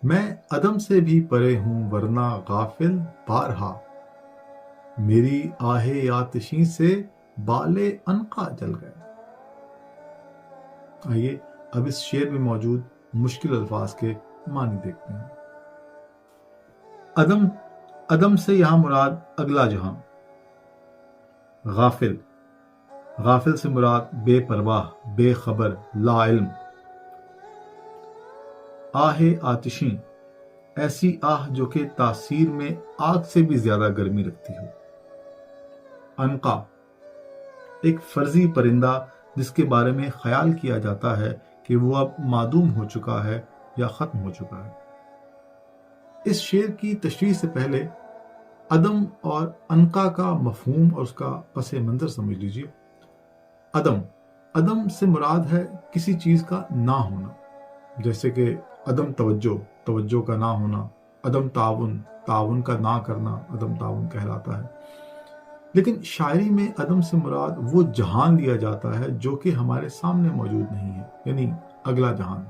मैं अदम से भी परे हूँ वरना गाफिल बारहा, मेरी आहे आतिशी से बाले अनका जल गए। आइए अब इस शेर में मौजूद मुश्किल अल्फाज के मानी देखते हैं। अदम, अदम से यहाँ मुराद अगला जहां। गाफिल, गाफिल से मुराद बेपरवाह, बेखबर, ला इल्म। आहे आतिशी, ऐसी आह जो कि तासीर में आग से भी ज्यादा गर्मी रखती हो। अनका, एक फर्जी परिंदा जिसके बारे में ख्याल किया जाता है कि वो अब मादूम हो चुका है या खत्म हो चुका है। इस शेर की तशरीह से पहले अदम और अनका का मफहूम और उसका पस मंजर समझ लीजिए। अदम, अदम से मुराद है किसी चीज का ना होना, जैसे कि अदम तवज्जो, तवज्जो का ना होना। अदम ताउन, ताउन का ना करना अदम ताउन कहलाता है। लेकिन शायरी में अदम से मुराद वो जहान लिया जाता है जो कि हमारे सामने मौजूद नहीं है, यानी अगला जहान,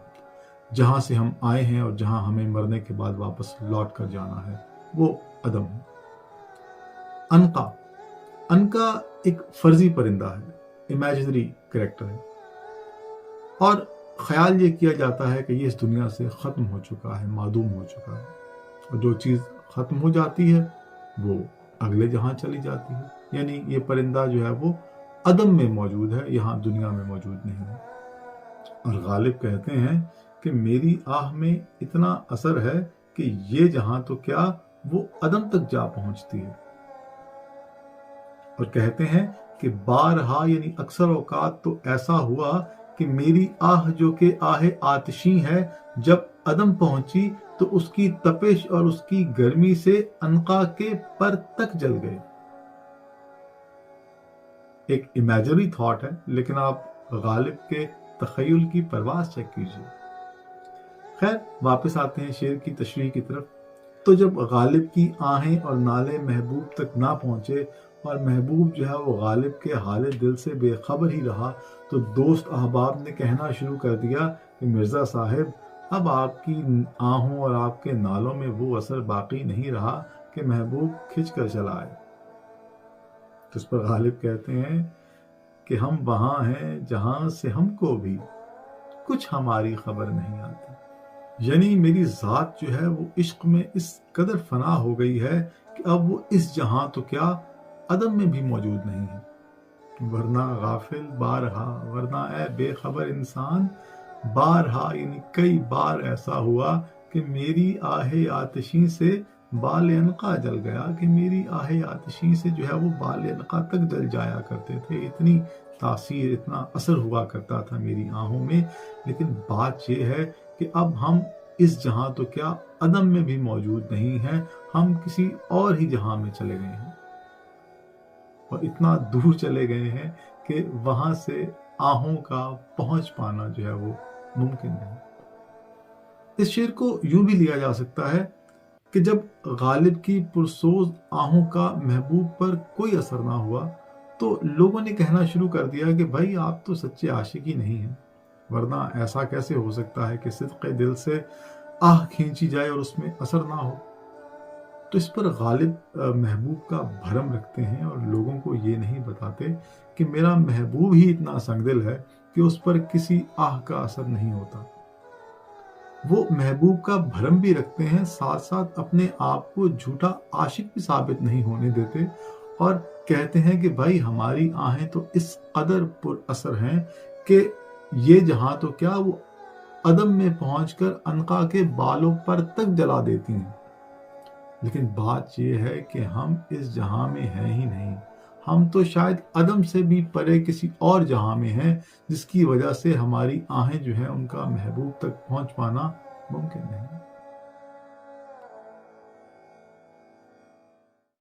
जहां से हम आए हैं और जहां हमें मरने के बाद वापस लौट कर जाना है, वो अदम है। अनका, अनका एक फर्जी परिंदा है, इमेजिनरी कैरेक्टर है, और ख्याल ये किया जाता है कि ये इस दुनिया से खत्म हो चुका है, मादूम हो चुका है, और जो चीज खत्म हो जाती है वो अगले जहां चली जाती है। यानी ये परिंदा जो है वो अदम में मौजूद है, यहाँ दुनिया में मौजूद नहीं है। और गालिब कहते हैं कि मेरी आह में इतना असर है कि ये जहां तो क्या वो अदम तक जा पहुंचती है। और कहते हैं कि बारहा यानी अक्सर औकात तो ऐसा हुआ कि मेरी आह जो कि आहे आतिशी है, जब अदम पहुंची तो उसकी तपिश और उसकी गर्मी से अनका के पर तक जल गए। एक इमेजिनरी थॉट है, लेकिन आप गालिब के तखय्युल की परवाज चेक कीजिए। खैर, वापस आते हैं शेर की तशरीह की तरफ। तो जब गालिब की आहें और नाले महबूब तक ना पहुंचे और महबूब जो है वो गालिब के हाले दिल से बेखबर ही रहा, तो दोस्त अहबाब ने कहना शुरू कर दिया कि मिर्जा साहिब, अब आपकी आहों और आपके नालों में वो असर बाकी नहीं रहा कि महबूब खिंच कर चला आए। तो इस पर गालिब कहते हैं कि हम वहां हैं जहां से हमको भी कुछ हमारी खबर नहीं आती। यानी मेरी जात जो है वो इश्क में इस कदर फना हो गई है कि अब वो इस जहां तो क्या अदम में भी मौजूद नहीं है। वरना गाफिल बारहा, वरना ए बेखबर इंसान बारहा, यानी कई बार ऐसा हुआ कि मेरी आहे आतिशी से बाल अनका जल गया, कि मेरी आहे आतिशी से जो है वो बाल अनका तक जल जाया करते थे। इतनी तासीर, इतना असर हुआ करता था मेरी आहों में। लेकिन बात यह है कि अब हम इस जहां तो क्या अदम में भी मौजूद नहीं हैं, हम किसी और ही जहां में चले गए हैं, और इतना दूर चले गए हैं कि वहां से आहों का पहुंच पाना जो है वो मुमकिन नहीं। इस शेर को यूं भी लिया जा सकता है कि जब गालिब की पुरसोज आहों का महबूब पर कोई असर ना हुआ, तो लोगों ने कहना शुरू कर दिया कि भाई आप तो सच्चे आशिक ही नहीं हैं, वरना ऐसा कैसे हो सकता है कि सिद्क़े दिल से आह खींची जाए और उसमें असर ना हो। तो इस पर गालिब महबूब का भरम रखते हैं और लोगों को ये नहीं बताते कि मेरा महबूब ही इतना संगदिल है कि उस पर किसी आह का असर नहीं होता। वो महबूब का भरम भी रखते हैं, साथ साथ अपने आप को झूठा आशिक भी साबित नहीं होने देते, और कहते हैं कि भाई हमारी आहें तो इस कदर पुर असर हैं कि ये जहां तो क्या वो अदम में पहुंचकर अनका के बालों पर तक जला देती हैं। लेकिन बात यह है कि हम इस जहां में हैं ही नहीं, हम तो शायद अदम से भी परे किसी और जहां में हैं, जिसकी वजह से हमारी आहें जो है उनका महबूब तक पहुंच पाना मुमकिन नहीं।